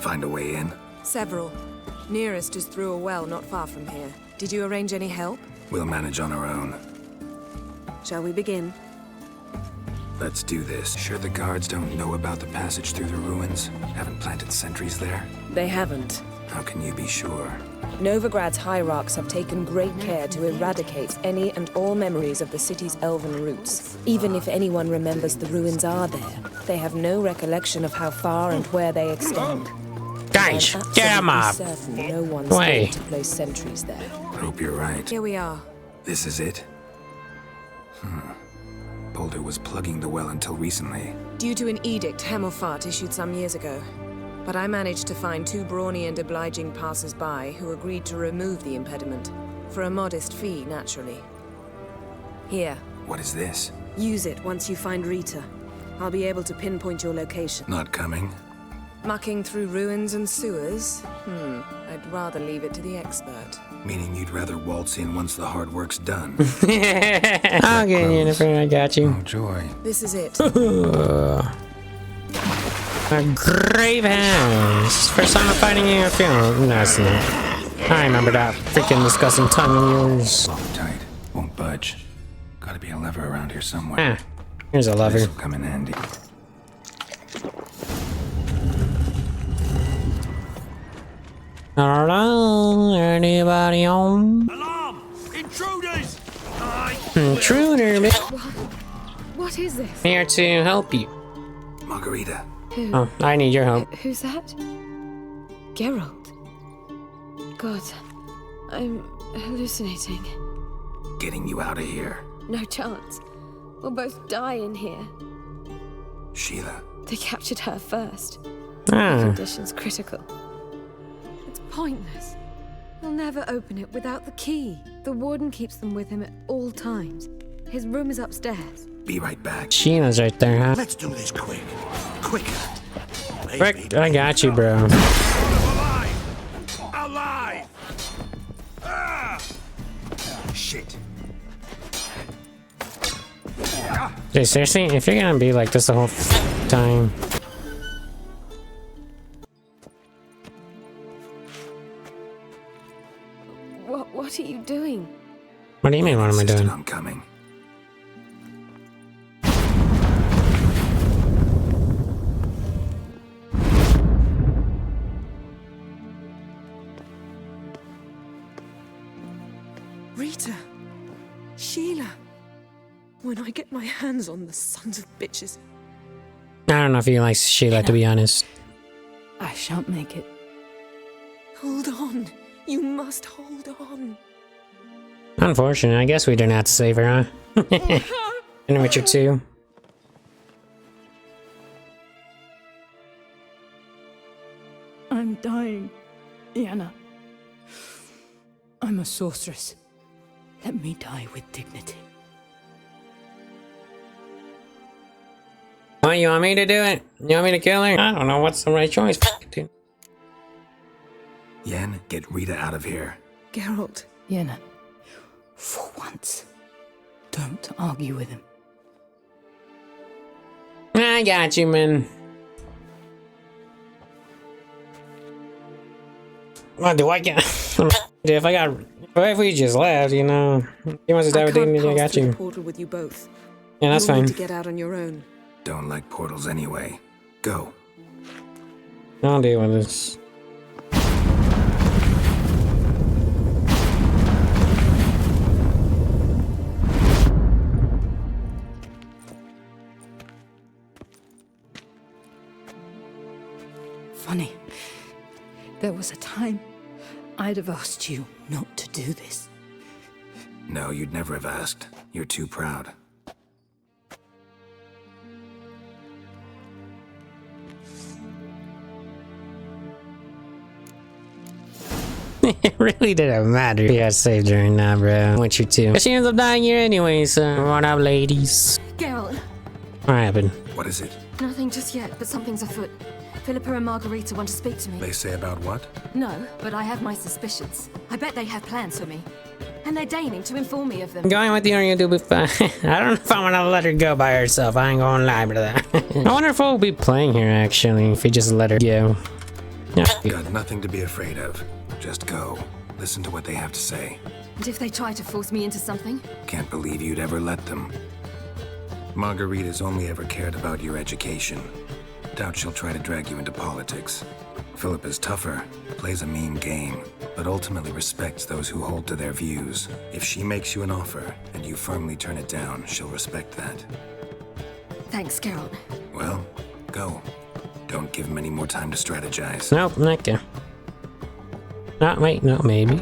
Find a way in? Several. Nearest is through a well not far from here. Did you arrange any help? We'll manage on our own. Shall we begin? Let's do this. Sure the guards don't know about the passage through the ruins? Haven't planted sentries there? They haven't. How can you be sure? Novigrad's hierarchs have taken great care to eradicate any and all memories of the city's elven roots. Even if anyone remembers the ruins are there, they have no recollection of how far and where they extend. Guys, get him up! Certain no one's Wait. going to place sentries there. Hope you're right. Here we are. This is it? Boulder was plugging the well until recently. Due to an edict Hemmelfart issued some years ago. But I managed to find 2 brawny and obliging passers-by who agreed to remove the impediment. For a modest fee, naturally. Here, What is this? use it once you find Rita. I'll be able to pinpoint your location. Not coming? Mucking through ruins and sewers? I'd rather leave it to the expert. Meaning you'd rather waltz in once the hard work's done. Okay, Yennefer, I got you. Oh, joy. This is it. A grave house. First time I'm fighting you, I feel. No, it's not. I remember that freaking disgusting tongue of yours. Lock tight. Won't budge. Gotta be a lever around here somewhere. Ah, here's a lever. This'll come in handy. Hello, anybody home? Alarm! Intruders! Intruder, What is this? here to help you. Margarita. Who? Oh, I need your help. Who's that? Geralt. God, I'm hallucinating. Getting you out of here. No chance. We'll both die in here. Sheila. They captured her first. Ah, Conditions critical. It's pointless. He'll never open it without the key. The warden keeps them with him at all times. His room is upstairs. Be right back. Sheena's right there, huh? Let's do this quick. Quicker. Quick, I got you, bro. Alive! Alive! Ah! Shit. Dude, seriously? If you're gonna be like this the whole time. What are you doing? What do you mean, what am I Insisted doing? I'm coming. Rita. Sheila. When I get my hands on the sons of bitches. I don't know if he likes Sheila, to be honest. I shan't make it. Hold on. You must hold on. Unfortunate, I guess we didn't have to save her, huh? In Witcher 2. I'm dying, Yenna. I'm a sorceress. Let me die with dignity. What, you want me to do it? You want me to kill her? I don't know what's the right choice. Dude. Yen, get Rita out of here. Geralt. Yenna, for once, don't argue with him. I got you, man. What do I get? If I got, if we just left, you know, he wants to die with dignity. I got The you. portal with you both. Yeah, that's You'll need fine. to get out on your own. Don't like portals anyway. Go. I'll deal with this. Funny. There was a time I'd have asked you not to do this. No, you'd never have asked. You're too proud. It really didn't matter. He got saved during that, bro. Witcher 2. But she ends up dying here anyway, so what up, ladies? Geralt, What happened? What is it? nothing just yet, but something's afoot. Philippa and Margarita want to speak to me. They say about what? No, but I have my suspicions. I bet they have plans for me. And they're deigning to inform me of them. Going with you or you'll be fine. I don't know if I'm gonna let her go by herself. I ain't gonna lie to that. I wonder if we'll be playing here actually, if we just let her go. Yeah. Got nothing to be afraid of. Just go. Listen to what they have to say. And if they try to force me into something? Can't believe you'd ever let them. Margarita's only ever cared about your education. Doubt she'll try to drag you into politics. Philip is tougher, plays a mean game, but ultimately respects those who hold to their views. If she makes you an offer, and you firmly turn it down, she'll respect that. Thanks, Geralt. Well, go. Don't give him any more time to strategize. Nope, not gonna. No, wait, no, maybe.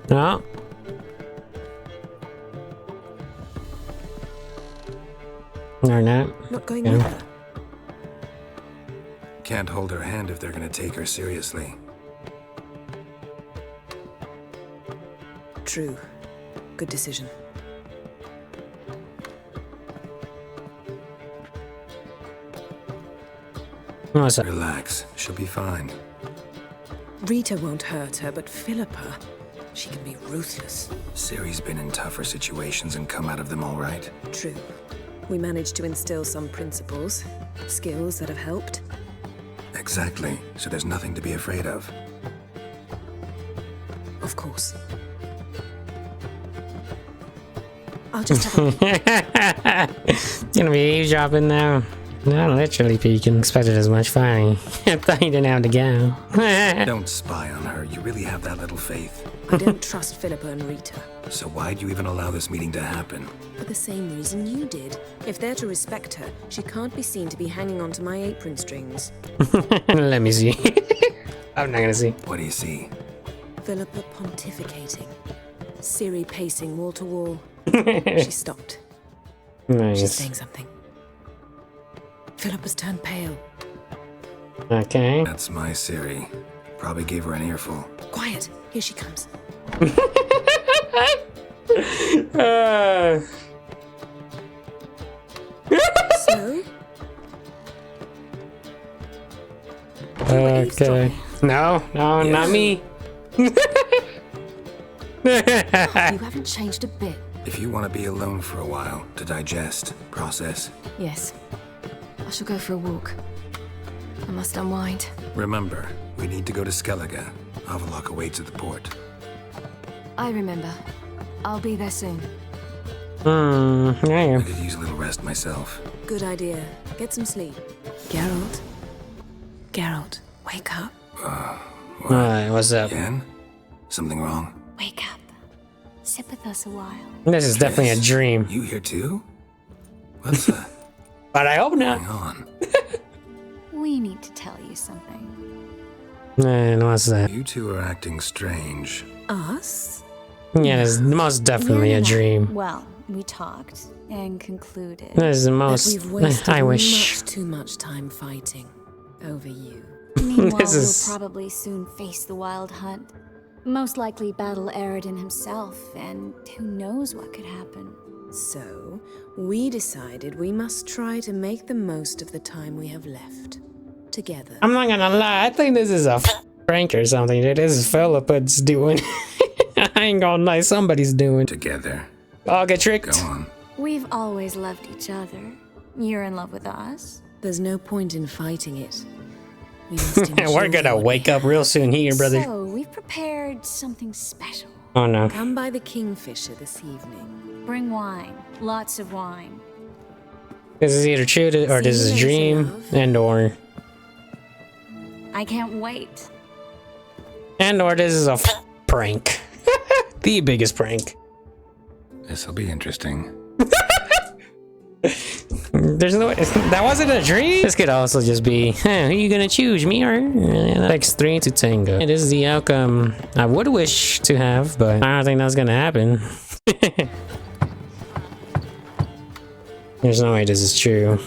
No. Or not. Not going Yeah. with her. Can't hold her hand if they're gonna take her seriously. True. Good decision. What's up? Relax, she'll be fine. Rita won't hurt her, but Philippa, she can be ruthless. Ciri's been in tougher situations and come out of them all right. True. We managed to instill some principles, skills that have helped. Exactly, so there's nothing to be afraid of. Of course. I'll just have a Gonna be eavesdropping now. Not literally peeking. Expected as much fine. I thought you didn't have to go. Don't spy on her, you really have that little faith. I don't trust Philippa and Rita. So why'd you even allow this meeting to happen? For the same reason you did. If they're to respect her, she can't be seen to be hanging onto my apron strings. Let me see. I'm not gonna see. What do you see? Philippa pontificating. Ciri pacing wall to wall. She stopped. She's Nice. saying something. Philippa's turned pale. Okay. That's my Ciri. Probably gave her an earful. Quiet. Here she comes. So? Okay. No, no, not me. You haven't changed a bit. If you want to be alone for a while, to digest, process, Yes. I shall go for a walk. I must unwind. remember, we need to go to Skellige. Avaloc awaits at the port. I remember. I'll be there soon. Yeah. I could use a little rest myself. Good idea. Get some sleep. Geralt. Geralt, wake up. Alright, what's up? Yen? Something wrong? Wake up. Sit with us a while. This is definitely a dream. You here too? What's But I hope going not. on? We need to tell you something. Man, what's that? You two are acting strange. Us? Yeah, it's most definitely Yen a and I- dream. Well, we talked and concluded. This is the That most. we've wasted I wish. much too much time fighting over you. Meanwhile, This is- we'll probably soon face the Wild Hunt. Most likely battle Aridin himself, and who knows what could happen. So, we decided we must try to make the most of the time we have left. Together. I'm not gonna lie, I think this is a prank or something. This is Philippa's doing. I ain't gonna lie, somebody's doing. Together. I'll get tricked. Go on. We've always loved each other. You're in love with us. There's no point in fighting it. We must We're enjoy gonna what we wake up have. real soon here, brother. So, we've prepared something special. Oh no. Come by the Kingfisher this evening. Bring wine. Lots of wine. This is either true to, or this is a See you dream, later, love. I can't wait. and or this is a prank. The biggest prank. This'll be interesting. There's no, that wasn't a dream. This could also just be, who are you gonna choose, me or X 3 to tango? This is the outcome I would wish to have, but I don't think that's gonna happen. There's no way this is true.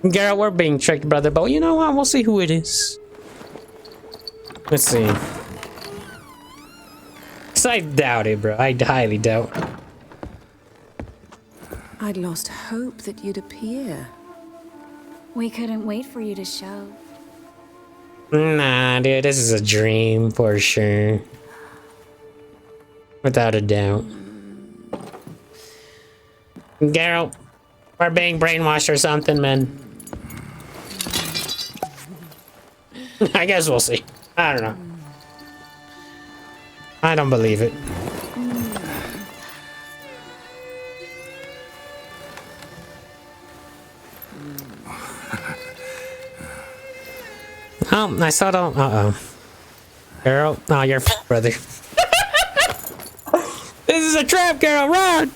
Geralt, we're being tricked, brother, but you know what? We'll see who it is. Let's see. 'Cause I doubt it, bro. I highly doubt. I'd lost hope that you'd appear. We couldn't wait for you to show. Nah, dude, this is a dream for sure. Without a doubt. Geralt, we're being brainwashed or something, man. I guess we'll see. I don't know. I don't believe it. Oh, I saw the... Uh-oh. Girl. Oh, you're brother. This is a trap, girl. Run!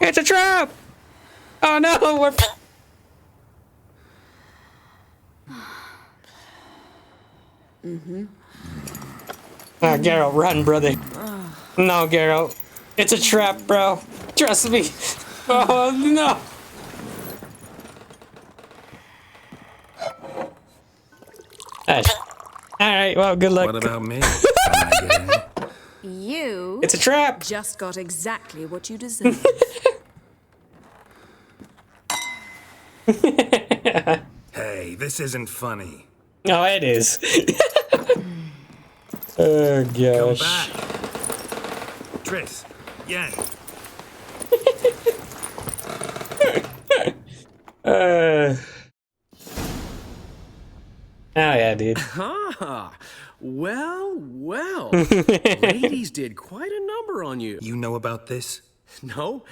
It's a trap! Oh, no, we're... Oh, Geralt, run, brother. No, Geralt. It's a trap, bro. Trust me. Oh, no. Alright, well, good luck. What about me? Can I get in? You It's a trap. Just got exactly what you deserve. Hey, this isn't funny. Oh, it is. Oh, Come gosh. back. Triss. Yen. Oh, yeah, dude. Ah, well. Ladies did quite a number on you. You know about this? No,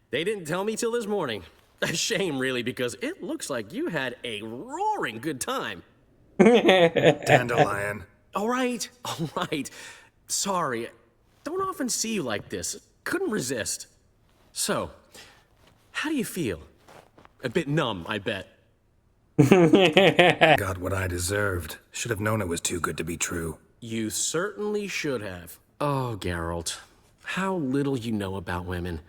they didn't tell me till this morning. A shame, really, because it looks like you had a roaring good time. Dandelion. All right. Sorry, don't often see you like this. Couldn't resist. So, how do you feel? A bit numb, I bet. Got what I deserved. Should have known it was too good to be true. You certainly should have. Oh, Geralt, how little you know about women.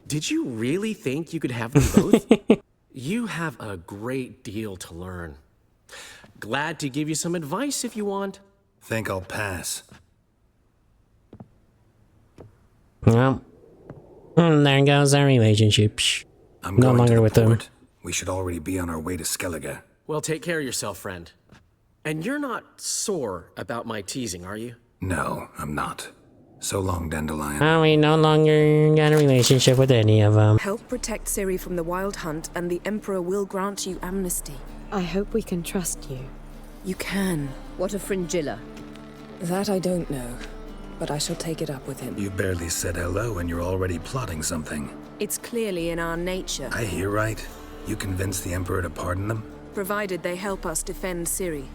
Did you really think you could have them both? You have a great deal to learn. Glad to give you some advice if you want. Think I'll pass. Well, there goes our relationship. I'm No going longer to the with them. port. We should already be on our way to Skellige. Well, take care of yourself, friend. And you're not sore about my teasing, are you? No, I'm not. So long, Dandelion. Well, we no longer got a relationship with any of them. Help protect Ciri from the Wild Hunt, and the Emperor will grant you amnesty. I hope we can trust you. You can. What of Fringilla? That I don't know, but I shall take it up with him. You barely said hello and you're already plotting something. It's clearly in our nature, I hear right. You convinced the Emperor to pardon them? provided they help us defend Ciri.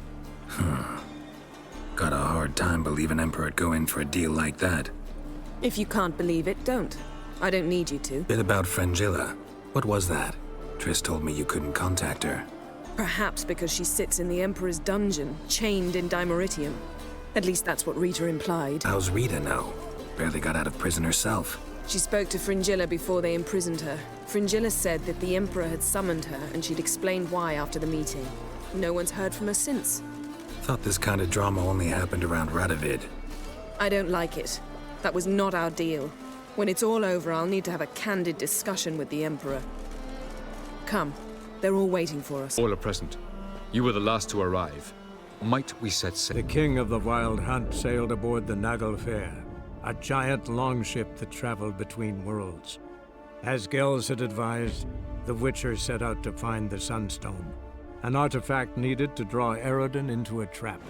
Got a hard time believing Emperor'd go in for a deal like that. If you can't believe it, don't. I don't need you to. Bit about Fringilla. What was that? Triss told me you couldn't contact her. Perhaps because she sits in the Emperor's dungeon, chained in Dimeritium. At least that's what Rita implied. How's Rita know? Barely got out of prison herself. She spoke to Fringilla before they imprisoned her. Fringilla said that the Emperor had summoned her, and she'd explained why after the meeting. No one's heard from her since. Thought this kind of drama only happened around Radovid. I don't like it. That was not our deal. When it's all over, I'll need to have a candid discussion with the Emperor. Come. They're all waiting for us. All are present. You were the last to arrive. Might we set sail? The king of the Wild Hunt sailed aboard the Naglfare, a giant longship that traveled between worlds. As Gels had advised, the Witcher set out to find the Sunstone, an artifact needed to draw Eredin into a trap.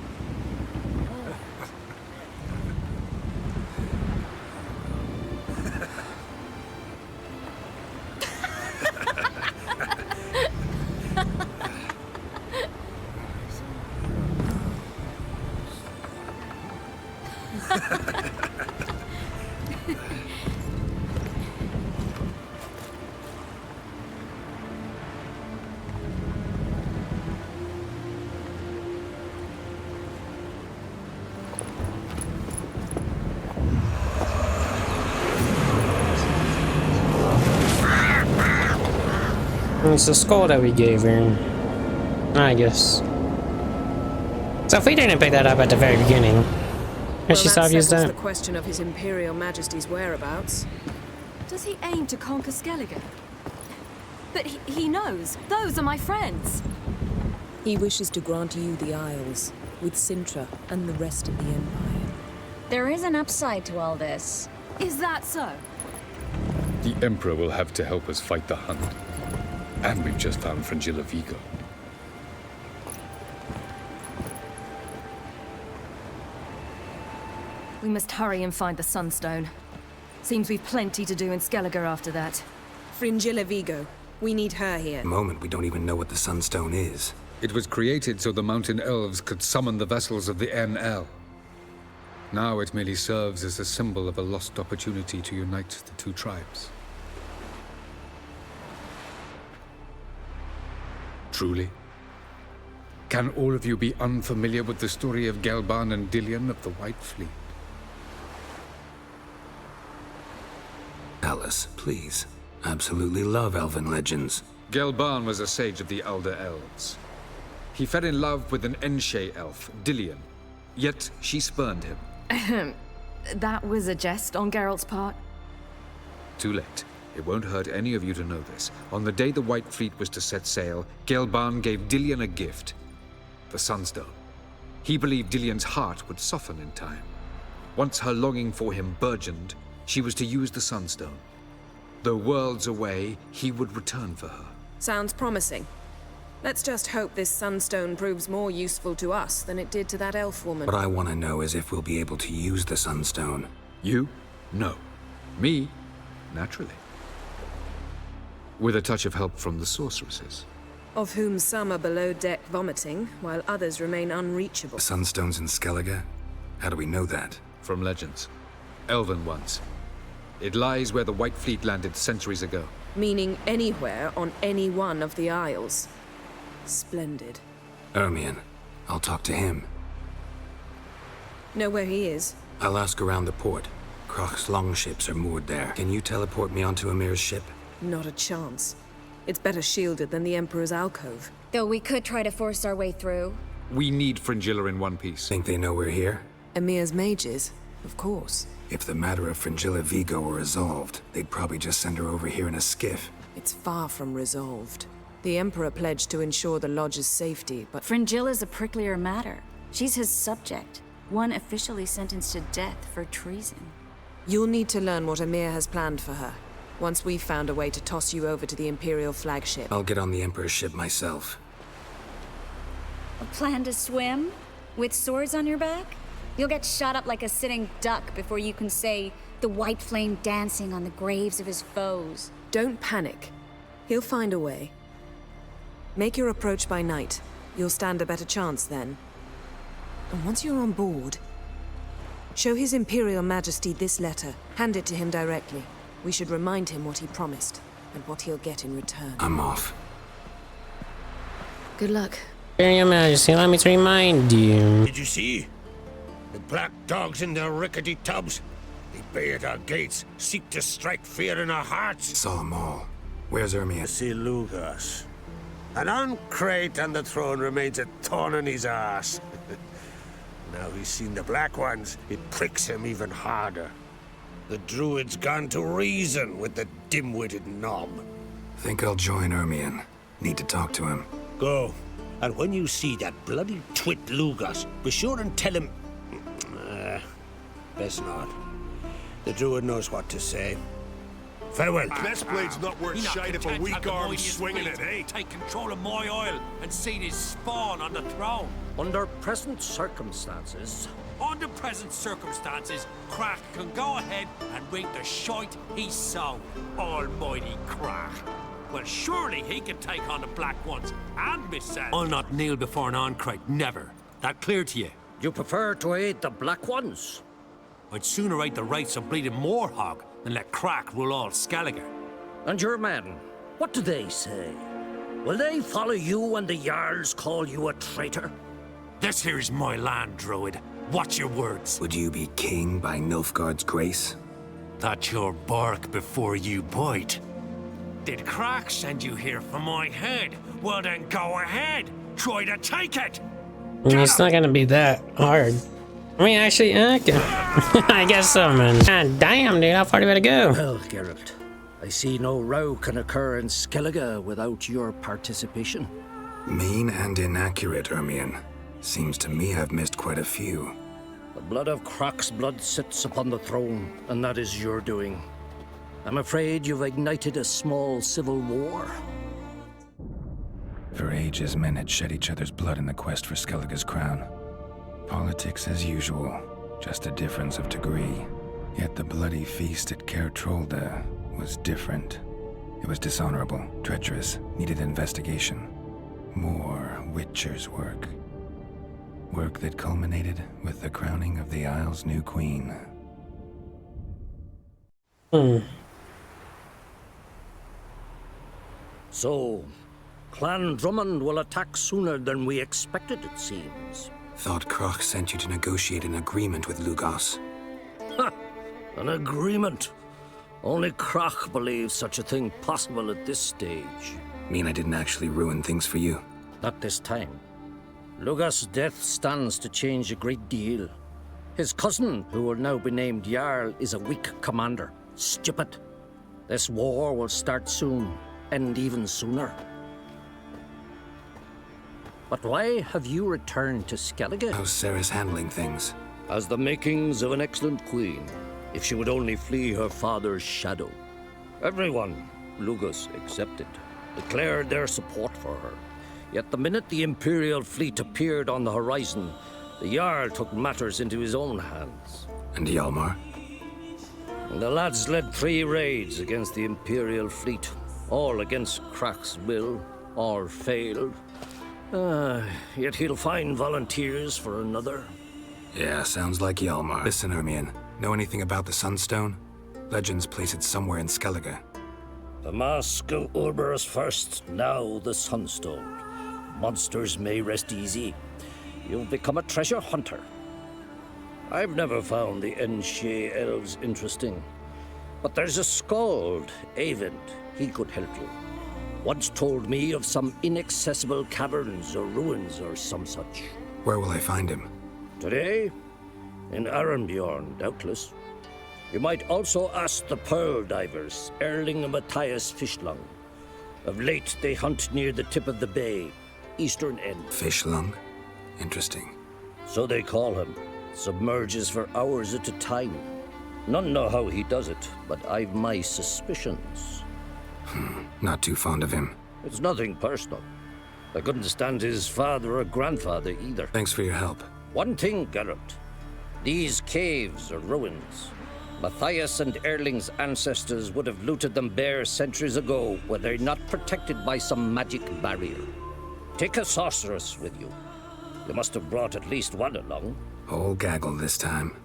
It's the skull that we gave her, I guess. So if we didn't pick that up at the very beginning, and she stopped using Well, that. that's the question of His Imperial Majesty's whereabouts. Does he aim to conquer Skellige? But he knows. Those are my friends. He wishes to grant you the Isles, with Sintra and the rest of the Empire. There is an upside to all this. Is that so? The Emperor will have to help us fight the Hunt. And we've just found Fringilla Vigo. We must hurry and find the Sunstone. Seems we've plenty to do in Skellige after that. Fringilla Vigo. We need her here. At the moment, we don't even know what the Sunstone is. It was created so the mountain elves could summon the vessels of the NL. Now it merely serves as a symbol of a lost opportunity to unite the two tribes. Truly? Can all of you be unfamiliar with the story of Gelban and Dillion of the White Fleet? Alice, please. Absolutely love elven legends. Gelban was a sage of the Elder Elves. He fell in love with an Enshe elf, Dillion, yet she spurned him. That was a jest on Geralt's part. Too late. It won't hurt any of you to know this. On the day the White Fleet was to set sail, Gelban gave Dillion a gift. The Sunstone. He believed Dillion's heart would soften in time. Once her longing for him burgeoned, she was to use the Sunstone. Though worlds away, he would return for her. Sounds promising. Let's just hope this Sunstone proves more useful to us than it did to that elf woman. What I want to know is if we'll be able to use the Sunstone. You? No. Me? Naturally. With a touch of help from the sorceresses. Of whom some are below deck vomiting, while others remain unreachable. The Sunstone's in Skellige? How do we know that? From legends. Elven ones. It lies where the White Fleet landed centuries ago. Meaning anywhere on any one of the Isles. Splendid. Ermion. I'll talk to him. Know where he is? I'll ask around the port. Krach's longships are moored there. Can you teleport me onto Amir's ship? Not a chance. It's better shielded than the Emperor's alcove. Though we could try to force our way through. We need Fringilla in one piece. Think they know we're here? Emir's mages, of course. If the matter of Fringilla Vigo were resolved, they'd probably just send her over here in a skiff. It's far from resolved. The Emperor pledged to ensure the Lodge's safety, but... Fringilla's a pricklier matter. She's his subject, one officially sentenced to death for treason. You'll need to learn what Emir has planned for her. Once we've found a way to toss you over to the Imperial flagship. I'll get on the Emperor's ship myself. A plan to swim? With swords on your back? You'll get shot up like a sitting duck before you can say the white flame dancing on the graves of his foes. Don't panic. He'll find a way. Make your approach by night. You'll stand a better chance then. And once you're on board, show His Imperial Majesty this letter. Hand it to him directly. We should remind him what he promised, and what he'll get in return. I'm off. Good luck. Your Majesty, allow me to remind you. Did you see? The black dogs in their rickety tubs. They bay at our gates, seek to strike fear in our hearts. Saw them all. Where's Ermion? See Lugas. An uncrate on the throne remains a thorn in his ass. Now he's seen the black ones, it pricks him even harder. The druid's gone to reason with the dim-witted knob. Think I'll join Ermion. Need to talk to him. Go. And when you see that bloody twit Lugas, be sure and tell him... best not. The druid knows what to say. Farewell. This blade's not worth shite if a weak arm's swinging it, eh? Take control of my oil and see his spawn on the throne. Under present circumstances... Under present circumstances, Crack can go ahead and reap the shite he sowed. Almighty Crack. Well, surely he can take on the Black Ones and Miss Sand. I'll not kneel before an Ancrate, never. That clear to you? You prefer to aid the Black Ones? I'd sooner aid the race of bleeding Moorhog than let Crack rule all Skellige. And your men, what do they say? Will they follow you when the Jarls call you a traitor? This here is my land, Druid. Watch your words. Would you be king by Nilfgaard's grace? That's your bark before you bite. Did Crack send you here for my head? Well then go ahead. Try to take it. It's not gonna be that hard. I mean, actually, okay. I guess so, man. God damn, dude, how far do we gotta go? Well, Geralt, I see no row can occur in Skellige without your participation. Mean and inaccurate, Ermion. Seems to me I've missed quite a few. The blood of Croc's blood sits upon the throne, and that is your doing. I'm afraid you've ignited a small civil war. For ages, men had shed each other's blood in the quest for Skellige's crown. Politics as usual. just a difference of degree. Yet the bloody feast at Caer Trolda was different. It was dishonorable, treacherous, needed investigation. More Witcher's work. Work that culminated with the crowning of the Isle's new queen. So, Clan Drummond will attack sooner than we expected, it seems. Thought Kroch sent you to negotiate an agreement with Lugos. Ha! An agreement? Only Kroch believes such a thing possible at this stage. Mean I didn't actually ruin things for you? Not this time. Lugos' death stands to change a great deal. His cousin, who will now be named Jarl, is a weak commander. Stupid. This war will start soon, end even sooner. But why have you returned to Skellige? How's Sarah's handling things? Has the makings of an excellent queen, if she would only flee her father's shadow. Everyone, Lugos excepted, declared their support for her. Yet the minute the Imperial fleet appeared on the horizon, the Jarl took matters into his own hands. And Hjalmar? The lads led 3 raids against the Imperial fleet, all against Kroch's will, all failed. Yet he'll find volunteers for another. Yeah, sounds like Hjalmar. Listen, Hermione, know anything about the Sunstone? Legends place it somewhere in Skellige. The Mask of Urberus first, now the Sunstone. Monsters may rest easy. You've become a treasure hunter. I've never found the Enshe elves interesting. But there's a skald, Eyvind. He could help you. Once told me of some inaccessible caverns or ruins or some such. Where will I find him? Today? In Arenbjorn, doubtless. You might also ask the Pearl Divers, Erling and Matthias Fishlung. Of late, they hunt near the tip of the bay, eastern end. Fishlung? Interesting. So they call him. Submerges for hours at a time. None know how he does it, but I've my suspicions. Not too fond of him. It's nothing personal. I couldn't stand his father or grandfather either. Thanks for your help. One thing, Geralt. These caves are ruins. Matthias and Erling's ancestors would have looted them bare centuries ago were they not protected by some magic barrier. Take a sorceress with you. You must have brought at least one along. Whole gaggle this time.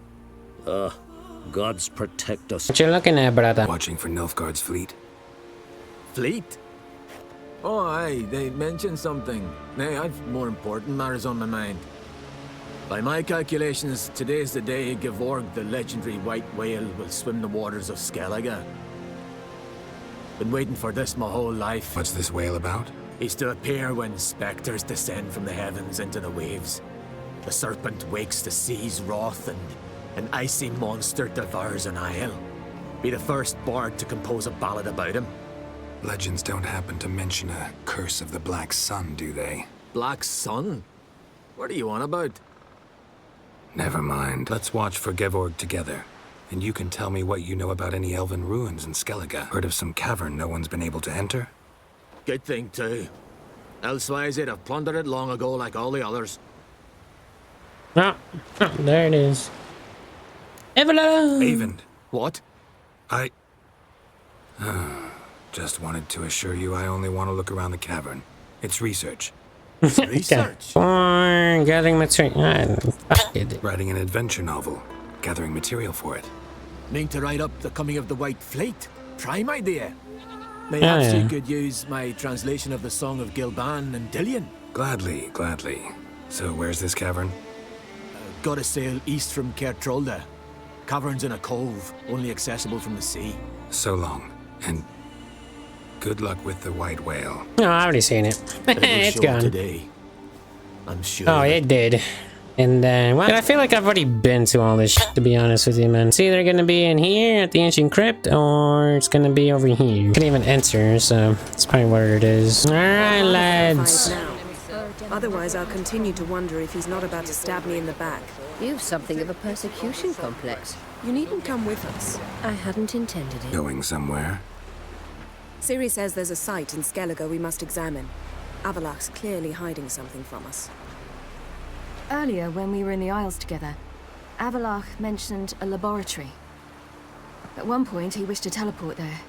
Gods protect us. What you looking at, brother? Watching for Nilfgaard's fleet. Fleet? Oh, aye, they mentioned something. Nay, I've more important matters on my mind. By my calculations, today's the day Gevorg, the legendary white whale, will swim the waters of Skellige. Been waiting for this my whole life. What's this whale about? He's to appear when specters descend from the heavens into the waves. The serpent wakes the sea's wrath, and an icy monster devours an isle. Be the first bard to compose a ballad about him. Legends don't happen to mention a curse of the Black Sun, do they? Black Sun? What are you on about? Never mind. Let's watch for Gevorg together. And you can tell me what you know about any elven ruins in Skellige. Heard of some cavern no one's been able to enter? Good thing, too. Elsewise, they'd have plundered it long ago like all the others. There it is. Evelyn! Eyvind. What? Just wanted to assure you I only want to look around the cavern. It's research. Research? Gathering material. Writing an adventure novel. Gathering material for it. Mean to write up the coming of the White Fleet? Prime idea. Perhaps you could use my translation of the Song of Gilban and Dillion. Gladly, gladly. So where's this cavern? Gotta sail east from Caer Trolda. Cavern's in a cove, only accessible from the sea. So long. And good luck with the white whale. No, I already seen it. It's gone. Today. I'm sure. Oh, it did. And well, I feel like I've already been to all this shit, to be honest with you, man. It's either gonna be in here at the ancient crypt, or it's gonna be over here. Can't even enter, so that's probably where it is. All right, lads. Otherwise, I'll continue to wonder if he's not about to stab me in the back. You've something of a persecution complex. You needn't come with us. I hadn't intended it. Going somewhere? Ciri says there's a site in Skellige we must examine. Avalak's clearly hiding something from us. Earlier, when we were in the Isles together, Avalach mentioned a laboratory. At one point, he wished to teleport there,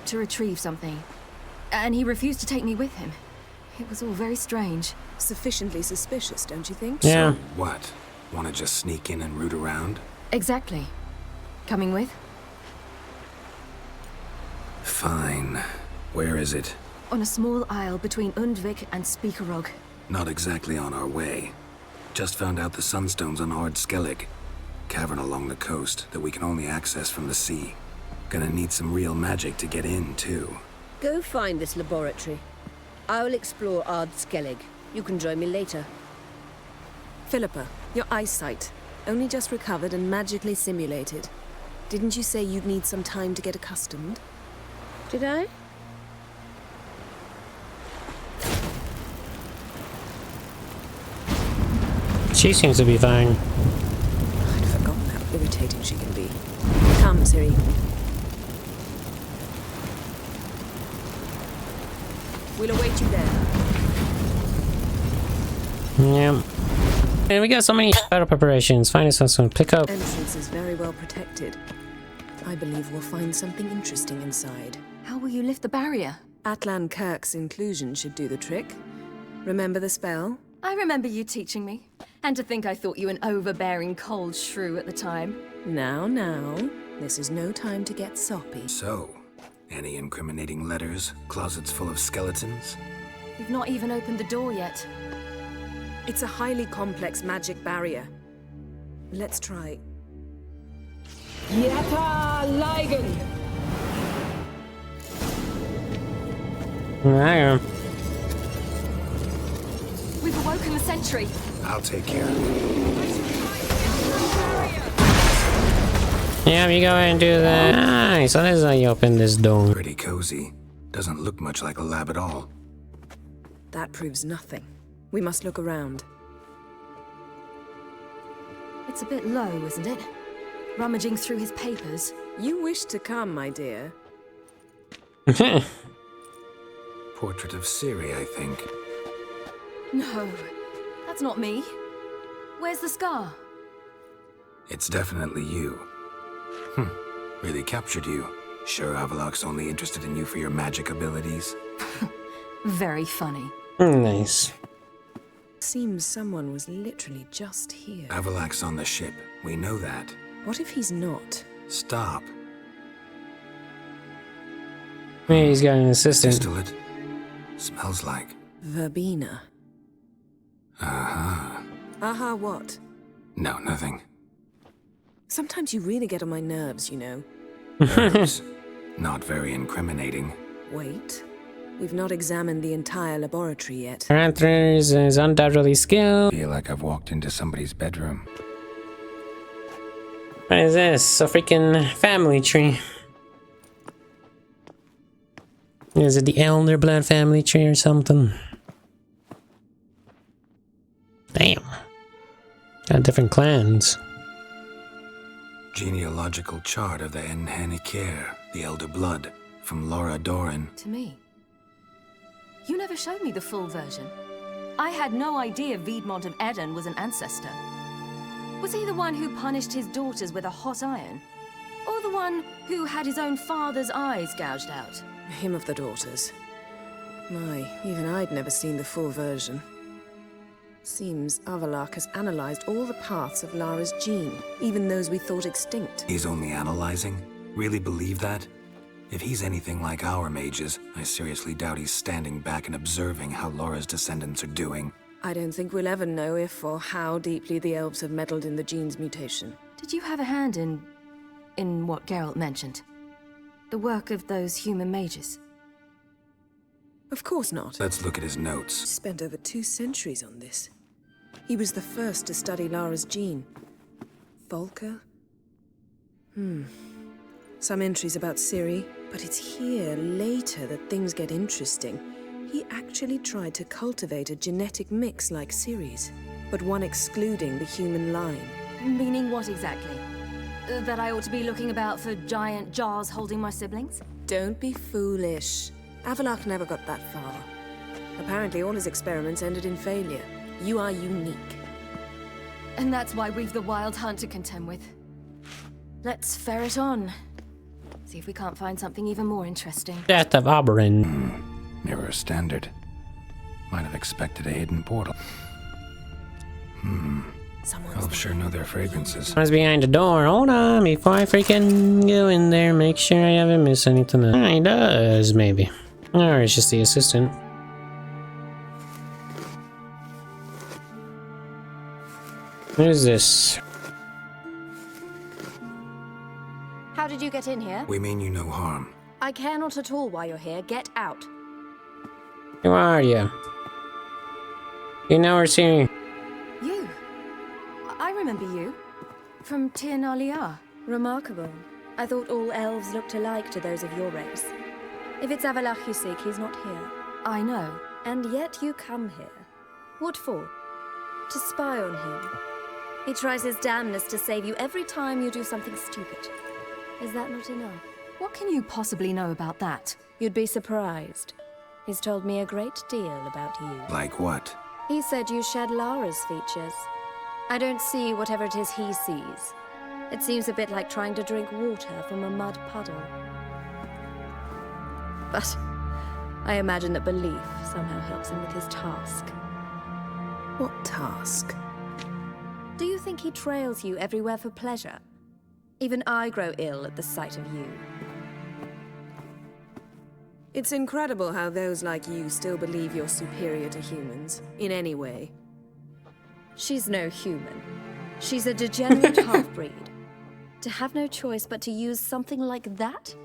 to retrieve something. And he refused to take me with him. It was all very strange. Sufficiently suspicious, don't you think? Yeah. So what? Want to just sneak in and root around? Exactly. Coming with? Fine. Where is it? On a small isle between Undvik and Speakerog. Not exactly on our way. Just found out the Sunstone's on Hard Skellige. Cavern along the coast that we can only access from the sea. Gonna need some real magic to get in, too. Go find this laboratory. I will explore Ard Skellige. You can join me later. Philippa, your eyesight. Only just recovered and magically simulated. Didn't you say you'd need some time to get accustomed? Did I? She seems to be fine. I'd forgotten how irritating she can be. Come, Ciri. We'll await you there. Yeah. And we got so many battle preparations. Find us some pick up. Entrance is very well protected. I believe we'll find something interesting inside. How will you lift the barrier? Atlan Kirk's inclusion should do the trick. Remember the spell? I remember you teaching me. And to think I thought you an overbearing cold shrew at the time. Now, now. This is no time to get soppy. So, any incriminating letters? Closets full of skeletons? You've not even opened the door yet. It's a highly complex magic barrier. Let's try. Yata Ligen! We've awoken the sentry. I'll take care of it. Yeah, you go ahead and do that. Nice. So this is how you open this door. Pretty cozy. Doesn't look much like a lab at all. That proves nothing. We must look around. It's a bit low, isn't it? Rummaging through his papers. You wish to come, my dear. Portrait of Ciri, I think. No, that's not me. Where's the scar? It's definitely you. Really captured you. Sure Avalok's only interested in you for your magic abilities? Very funny. Nice. Seems someone was literally just here. Avalok's on the ship. We know that. What if he's not? Stop. Maybe he's got an assistant. Distillate. Smells like. Verbena. Aha. Aha, what? No, nothing. Sometimes you really get on my nerves, you know. Nerves. Not very incriminating. Wait. We've not examined the entire laboratory yet. Panthers is undoubtedly skilled. Feel like I've walked into somebody's bedroom. What is this? A freaking family tree. Is it the Elder Blood family tree or something? Damn. Got different clans. Genealogical chart of the Enhanikir, the Elder Blood, from Laura Doran. To me. You never showed me the full version. I had no idea Viedmont of Eden was an ancestor. Was he the one who punished his daughters with a hot iron? Or the one who had his own father's eyes gouged out? Him of the daughters. My, even I'd never seen the full version. Seems Avalok has analyzed all the paths of Lara's gene, even those we thought extinct. He's only analyzing? Really believe that? If he's anything like our mages, I seriously doubt he's standing back and observing how Laura's descendants are doing. I don't think we'll ever know if or how deeply the elves have meddled in the gene's mutation. Did you have a hand in what Geralt mentioned? The work of those human mages? Of course not. Let's look at his notes. Spent over 2 centuries on this. He was the first to study Lara's gene. Volker? Some entries about Ciri, but it's here later that things get interesting. He actually tried to cultivate a genetic mix like Ciri's, but one excluding the human line. Meaning what exactly? That I ought to be looking about for giant jars holding my siblings? Don't be foolish. Avalok never got that far. Apparently all his experiments ended in failure. You are unique. And that's why we've the Wild Hunt to contend with. Let's ferret on. See if we can't find something even more interesting. Death of Oberyn. Mirror standard. Might have expected a hidden portal. Elves sure know their fragrances. Someone's behind the door. Hold on, before I freaking go in there, make sure I haven't missed anything. He does, maybe. Or it's just the assistant. What is this? How did you get in here? We mean you no harm. I care not at all why you're here. Get out. Who are you? You know we're seeing. You? I remember you. From Tir Nalia. Remarkable. I thought all elves looked alike to those of your race. If it's Avalach you seek, he's not here. I know. And yet you come here. What for? To spy on him. He tries his damnedest to save you every time you do something stupid. Is that not enough? What can you possibly know about that? You'd be surprised. He's told me a great deal about you. Like what? He said you shared Lara's features. I don't see whatever it is he sees. It seems a bit like trying to drink water from a mud puddle. But I imagine that belief somehow helps him with his task. What task? Do you think he trails you everywhere for pleasure? Even I grow ill at the sight of you. It's incredible how those like you still believe you're superior to humans, in any way. She's no human. She's a degenerate half-breed. To have no choice but to use something like that?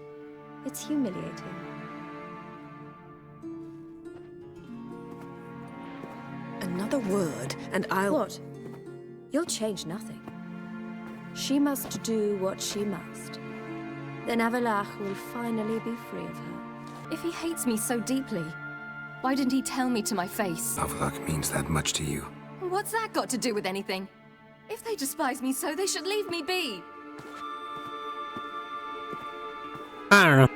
It's humiliating. Another word, and I'll... What? You'll change nothing. She must do what she must. Then Avalach will finally be free of her. If he hates me so deeply, why didn't he tell me to my face? Avalach means that much to you. What's that got to do with anything? If they despise me so, they should leave me be. I don't know.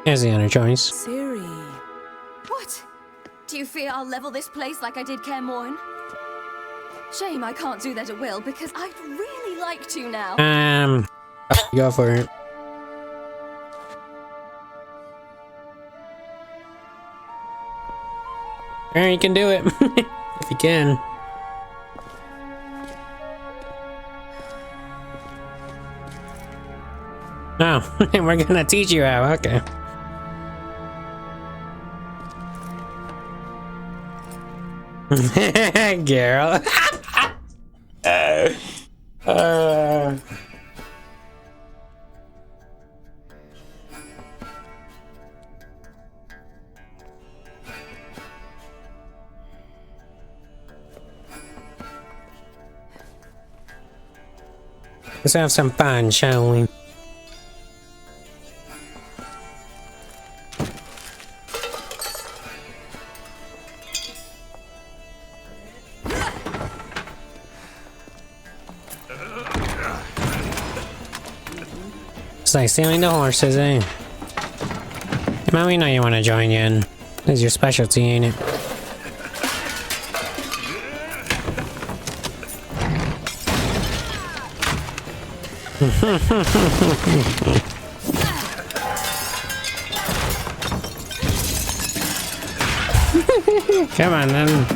Here's the other choice. Ciri. What? Do you fear I'll level this place like I did Kaer Morhen? Shame I can't do that at will, because I'd really like to now. Go for it. Alright, you can do it. If you can. Oh, we're gonna teach you how, okay. Girl. Let's have some fun, shall we? It's like stealing the horses, eh? Come on, we know you want to join in. This is your specialty, ain't it? Come on, then.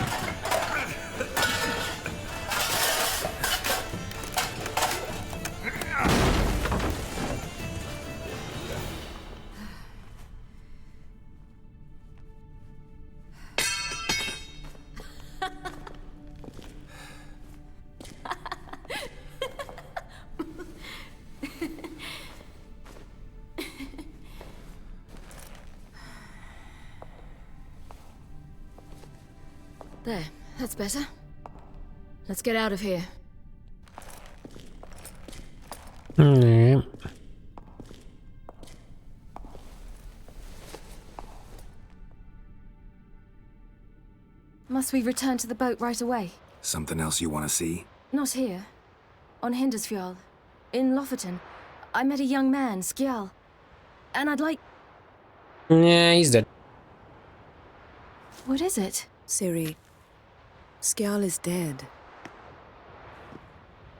There, that's better. Let's get out of here. Alright. Must we return to the boat right away? Something else you want to see? Not here. On Hindersfjall. In Lofoten. I met a young man, Skjal. And I'd like... Yeah, he's dead. What is it? Ciri, Skjal is dead.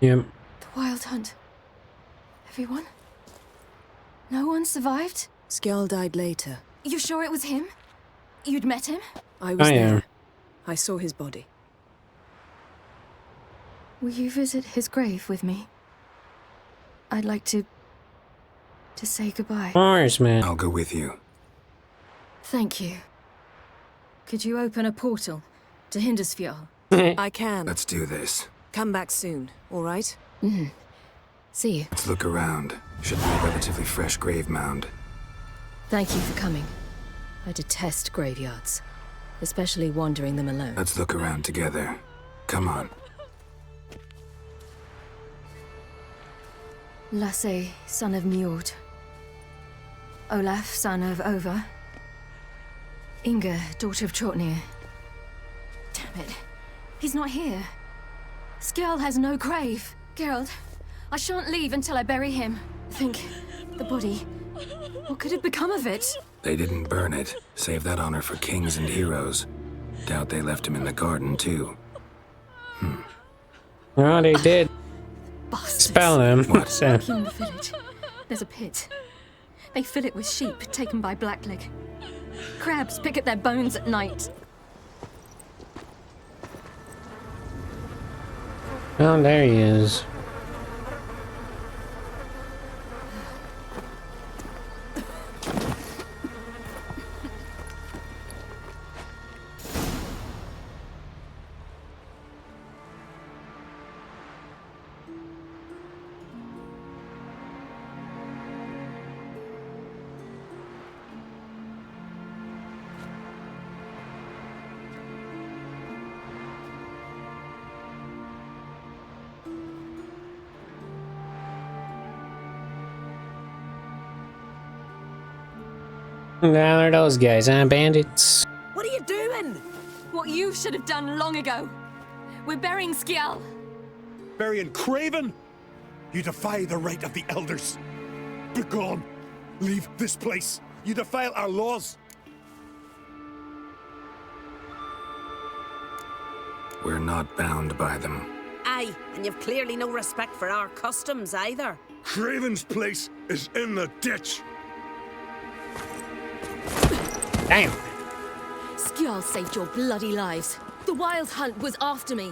Yep. The wild hunt. Everyone? No one survived? Skjall died later. You sure it was him? You'd met him? I was I am. there. I saw his body. Will you visit his grave with me? I'd like to say goodbye. Of course, man. I'll go with you. Thank you. Could you open a portal to Hindersfjall? I can. Let's do this. Come back soon, all right? Mm-hmm. See you. Let's look around. Should be a relatively fresh grave mound. Thank you for coming. I detest graveyards, especially wandering them alone. Let's look around together. Come on. Lasse, son of Njord. Olaf, son of Over. Inga, daughter of Trotnir. Damn it. He's not here. Skjall has no grave. Geralt, I shan't leave until I bury him. Think, the body. What could have become of it? They didn't burn it. Save that honor for kings and heroes. Doubt they left him in the garden, too. Oh, they did. Bastards. Spell him. What? So. In the village, there's a pit. They fill it with sheep taken by Blackleg. Crabs pick at their bones at night. Oh, there he is. Now they're those guys, huh? Bandits. What are you doing? What you should have done long ago. We're burying Skjall. Burying Craven? You defy the right of the elders. Begone. Leave this place. You defile our laws. We're not bound by them. Aye, and you've clearly no respect for our customs either. Craven's place is in the ditch. Damn. Skjall saved your bloody lives. The Wild Hunt was after me.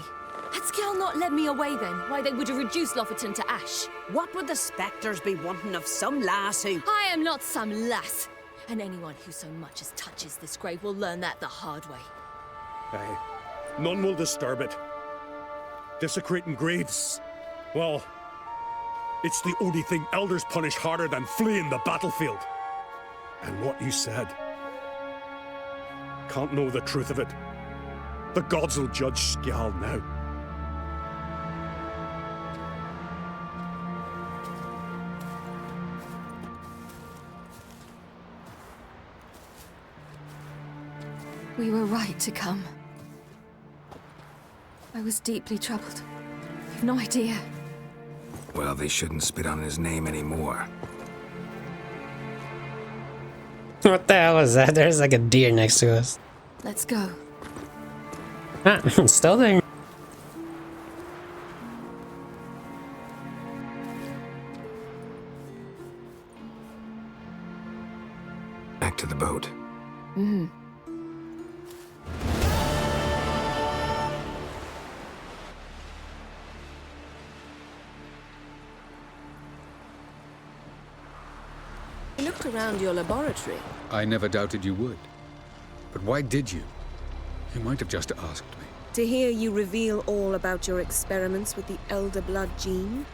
Had Skjall not led me away then, why they would have reduced Lofoten to ash. What would the spectres be wanting of some lass who... I am not some lass. And anyone who so much as touches this grave will learn that the hard way. Aye. None will disturb it. Desecrating graves. Well, it's the only thing elders punish harder than fleeing the battlefield. And what you said. Can't know the truth of it. The gods will judge Skjall now. We were right to come. I was deeply troubled. You've no idea. Well, they shouldn't spit on his name anymore. What the hell is that? There's like a deer next to us. Let's go. Ah, still there. Back to the boat. Mm-hmm. I looked around your laboratory. I never doubted you would. But why did you? You might have just asked me. To hear you reveal all about your experiments with the Elder Blood gene?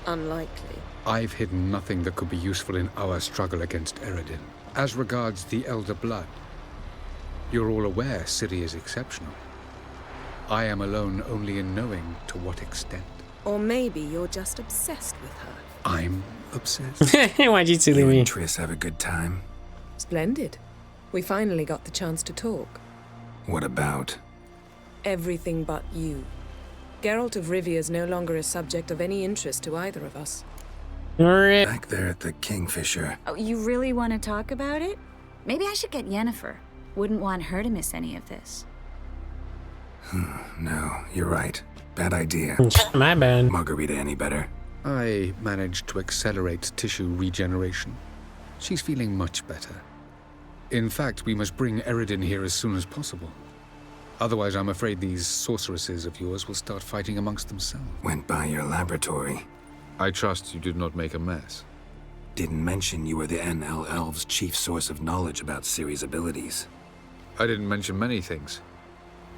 Unlikely. I've hidden nothing that could be useful in our struggle against Eredin. As regards the Elder Blood, you're all aware Ciri is exceptional. I am alone only in knowing to what extent. Or maybe you're just obsessed with her. I'm obsessed. Why'd you two leave You me? and Triss have a good time? Splendid. We finally got the chance to talk. What about? Everything but you. Geralt of Rivia is no longer a subject of any interest to either of us. Back there at the Kingfisher. Oh, you really want to talk about it? Maybe I should get Yennefer. Wouldn't want her to miss any of this. No, you're right. Bad idea. My bad. Margarita any better? I managed to accelerate tissue regeneration. She's feeling much better. In fact, we must bring Eredin here as soon as possible. Otherwise, I'm afraid these sorceresses of yours will start fighting amongst themselves. Went by your laboratory. I trust you did not make a mess. Didn't mention you were the NL Elves' chief source of knowledge about Ciri's abilities. I didn't mention many things.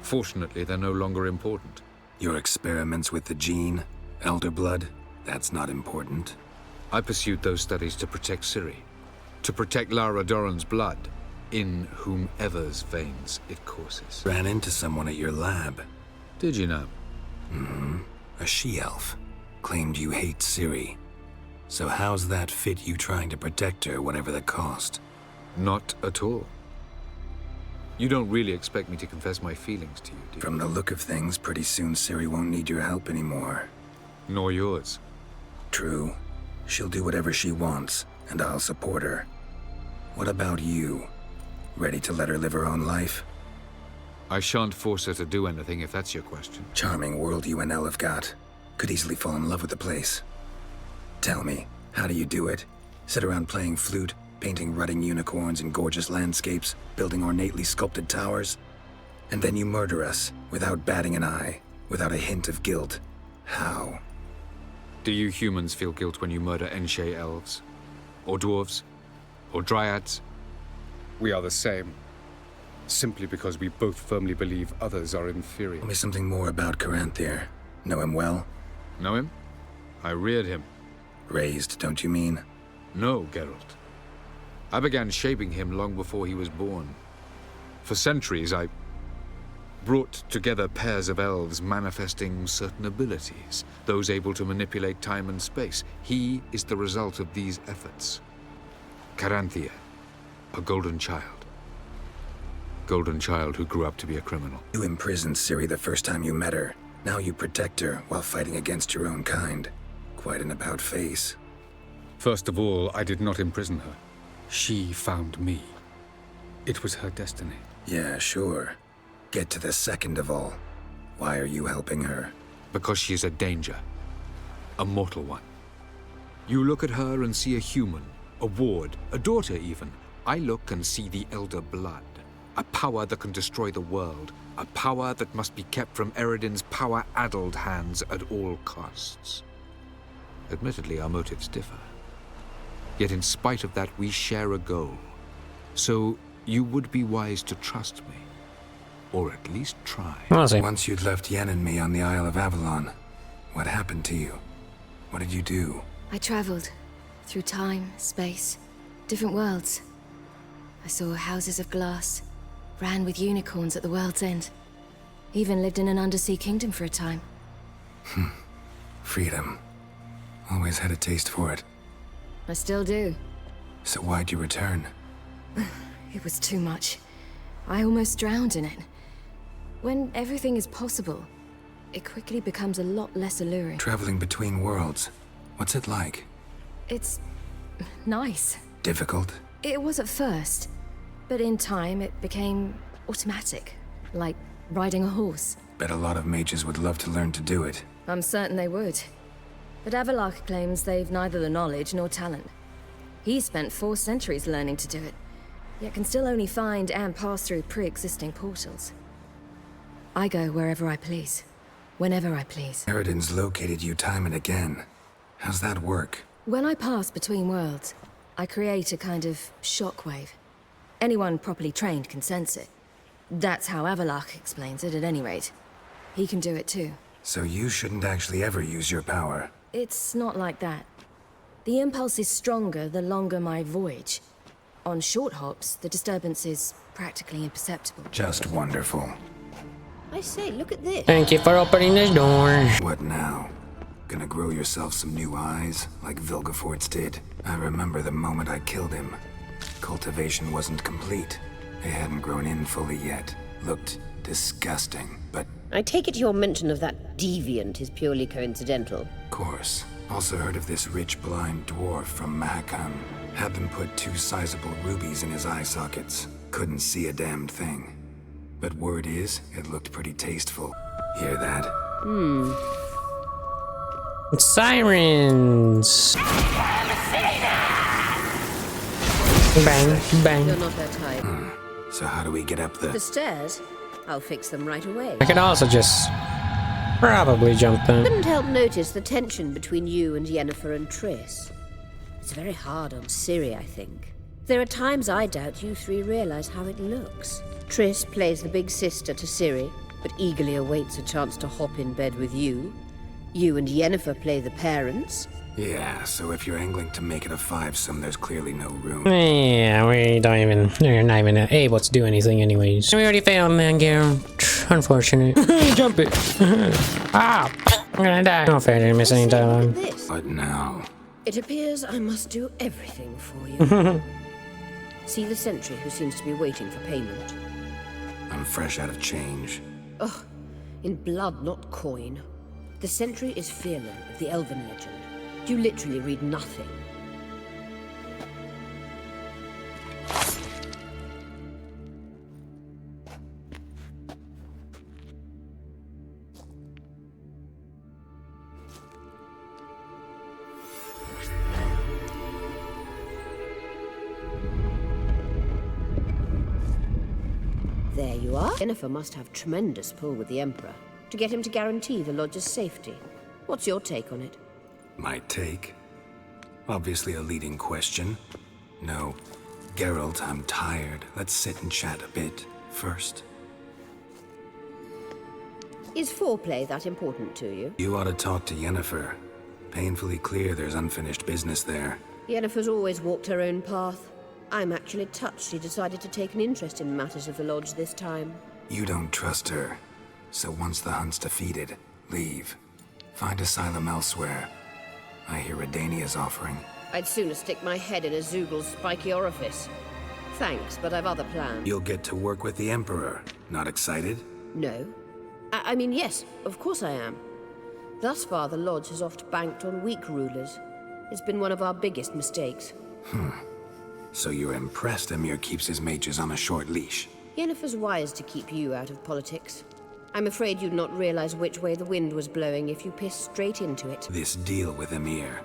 Fortunately, they're no longer important. Your experiments with the gene, Elder Blood, that's not important. I pursued those studies to protect Ciri. To protect Lara Doran's blood, in whomever's veins it courses. Ran into someone at your lab. Did you know? Mm-hmm. A she-elf. Claimed you hate Ciri. So how's that fit you trying to protect her, whatever the cost? Not at all. You don't really expect me to confess my feelings to you, do you? From the look of things, pretty soon Ciri won't need your help anymore. Nor yours. True. She'll do whatever she wants, and I'll support her. What about you? Ready to let her live her own life? I shan't force her to do anything, if that's your question. Charming world you and Elle have got. Could easily fall in love with the place. Tell me, how do you do it? Sit around playing flute, painting rutting unicorns in gorgeous landscapes, building ornately sculpted towers? And then you murder us, without batting an eye, without a hint of guilt. How? Do you humans feel guilt when you murder Enshe elves? Or dwarves? Or dryads? We are the same. Simply because we both firmly believe others are inferior. Tell me something more about Caranthir. Know him well? Know him? I reared him. Raised, don't you mean? No, Geralt. I began shaping him long before he was born. For centuries, I brought together pairs of elves manifesting certain abilities, those able to manipulate time and space. He is the result of these efforts. Caranthir, a golden child. Golden child who grew up to be a criminal. You imprisoned Ciri the first time you met her. Now you protect her while fighting against your own kind. Quite an about-face. First of all, I did not imprison her. She found me. It was her destiny. Yeah, sure. Get to the second of all. Why are you helping her? Because she is a danger. A mortal one. You look at her and see a human, a ward, a daughter even. I look and see the Elder Blood. A power that can destroy the world. A power that must be kept from Eredin's power-addled hands at all costs. Admittedly, our motives differ. Yet in spite of that, we share a goal. So you would be wise to trust me. Or at least try. Once you'd left Yen and me on the Isle of Avalon, what happened to you? What did you do? I traveled through time, space, different worlds. I saw houses of glass, ran with unicorns at the world's end. Even lived in an undersea kingdom for a time. Freedom. Always had a taste for it. I still do. So why'd you return? It was too much. I almost drowned in it. When everything is possible, it quickly becomes a lot less alluring. Traveling between worlds. What's it like? It's nice. Difficult? It was at first, but in time it became automatic, like riding a horse. Bet a lot of mages would love to learn to do it. I'm certain they would. But Avalok claims they've neither the knowledge nor talent. He spent 4 centuries learning to do it, yet can still only find and pass through pre-existing portals. I go wherever I please, whenever I please. Eredin's located you time and again. How's that work? When I pass between worlds, I create a kind of shockwave. Anyone properly trained can sense it. That's how Avalok explains it, at any rate. He can do it too. So you shouldn't actually ever use your power. It's not like that. The impulse is stronger the longer my voyage. On short hops, the disturbance is practically imperceptible. Just wonderful. I say, look at this. Thank you for opening this door. What now? Gonna grow yourself some new eyes, like Vilgefortz did? I remember the moment I killed him. Cultivation wasn't complete. They hadn't grown in fully yet. Looked disgusting, but... I take it your mention of that deviant is purely coincidental. Of course. Also heard of this rich blind dwarf from Mahakam. Had them put 2 sizable rubies in his eye sockets. Couldn't see a damned thing. But word is, it looked pretty tasteful. Hear that? Sirens! Bang, bang. You're not her type. So how do we get up The stairs? I'll fix them right away. I could also just probably jump them. Couldn't help notice the tension between you and Yennefer and Triss. It's very hard on Ciri, I think. There are times I doubt you three realize how it looks. Triss plays the big sister to Ciri, but eagerly awaits a chance to hop in bed with you. You and Yennefer play the parents. Yeah, so if you're angling to make it a fivesome, there's clearly no room. Yeah, we're not even able to do anything anyways. We already failed, man, Garen. Unfortunate. Jump it. Ah, I'm gonna die. No fair, didn't miss any dialogue. But now... It appears I must do everything for you. See the sentry who seems to be waiting for payment. I'm fresh out of change. Ugh, in blood, not coin. The sentry is Fearlin of the Elven legend. You literally read nothing. There you are. Yennefer must have tremendous pull with the Emperor to get him to guarantee the Lodge's safety. What's your take on it? My take? Obviously a leading question. No. Geralt, I'm tired. Let's sit and chat a bit first. Is foreplay that important to you? You ought to talk to Yennefer. Painfully clear there's unfinished business there. Yennefer's always walked her own path. I'm actually touched she decided to take an interest in matters of the Lodge this time. You don't trust her. So once the hunt's defeated, leave. Find asylum elsewhere. I hear Redania's offering. I'd sooner stick my head in a Zoogl's spiky orifice. Thanks, but I've other plans. You'll get to work with the Emperor. Not excited? No. I mean, yes, of course I am. Thus far, the Lodge has oft banked on weak rulers. It's been one of our biggest mistakes. So you're impressed Emir keeps his mages on a short leash? Yennefer's wise to keep you out of politics. I'm afraid you'd not realize which way the wind was blowing if you pissed straight into it. This deal with Emir.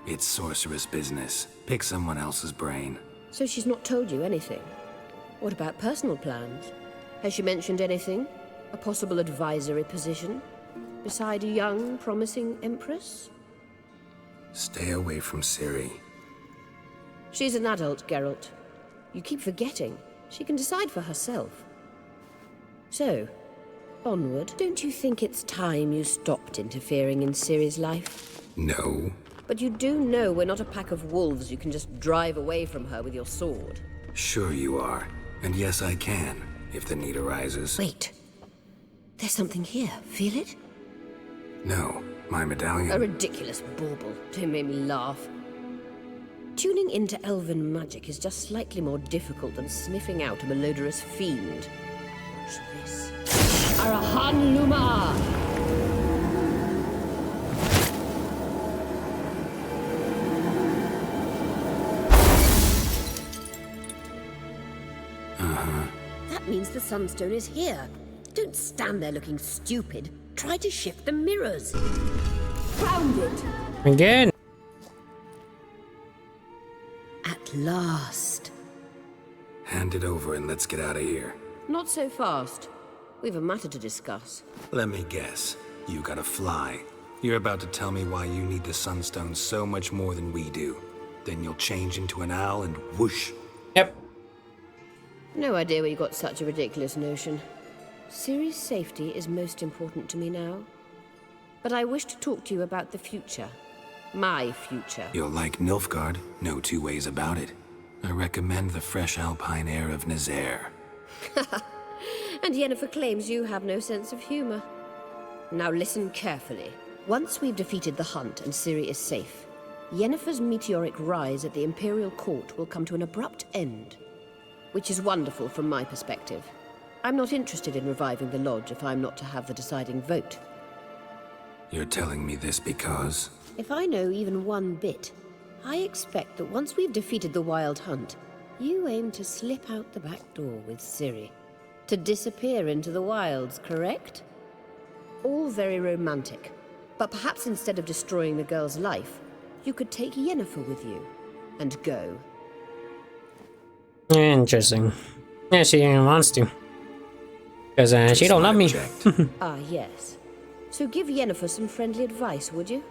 It's sorceress business. Pick someone else's brain. So she's not told you anything? What about personal plans? Has she mentioned anything? A possible advisory position? Beside a young, promising empress? Stay away from Ciri. She's an adult, Geralt. You keep forgetting. She can decide for herself. So, onward. Don't you think it's time you stopped interfering in Ciri's life? No. But you do know we're not a pack of wolves you can just drive away from her with your sword. Sure you are. And yes, I can, if the need arises. Wait. There's something here. Feel it? No, my medallion. A ridiculous bauble. Don't make me laugh. Tuning into elven magic is just slightly more difficult than sniffing out a malodorous fiend. Watch this. Arahan Luma! That means the Sunstone is here. Don't stand there looking stupid. Try to shift the mirrors. Found it! Again! At last. Hand it over and let's get out of here. Not so fast. We've a matter to discuss. Let me guess. You gotta fly. You're about to tell me why you need the Sunstone so much more than we do. Then you'll change into an owl and whoosh. Yep. No idea where you got such a ridiculous notion. Ciri's safety is most important to me now. But I wish to talk to you about the future. My future. You'll like Nilfgaard, no two ways about it. I recommend the fresh alpine air of Nazaire. And Yennefer claims you have no sense of humor. Now listen carefully. Once we've defeated the hunt and Ciri is safe, Yennefer's meteoric rise at the Imperial Court will come to an abrupt end. Which is wonderful from my perspective. I'm not interested in reviving the Lodge if I'm not to have the deciding vote. You're telling me this because... If I know even one bit, I expect that once we've defeated the Wild Hunt, you aim to slip out the back door with Ciri. To disappear into the wilds, correct? All very romantic. But perhaps instead of destroying the girl's life, you could take Yennefer with you and go. Interesting. Yeah, she wants to. Because she don't love me. Ah, yes. So give Yennefer some friendly advice, would you?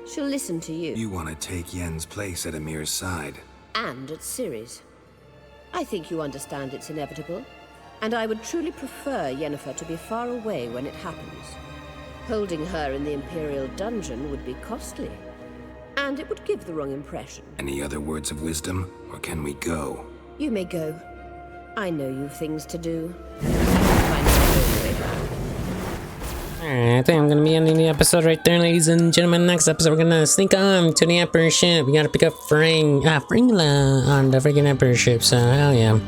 She'll listen to you. You want to take Yen's place at Amir's side. And at Ciri's. I think you understand it's inevitable. And I would truly prefer Yennefer to be far away when it happens. Holding her in the Imperial dungeon would be costly. And it would give the wrong impression. Any other words of wisdom, or can we go? You may go. I know you've things to do. I can find my way back. Alright, I think I'm gonna be ending the episode right there, ladies and gentlemen. Next episode, we're gonna sneak on to the Emperor ship. We gotta pick up Fringla on the freaking Emperor ship, so hell yeah.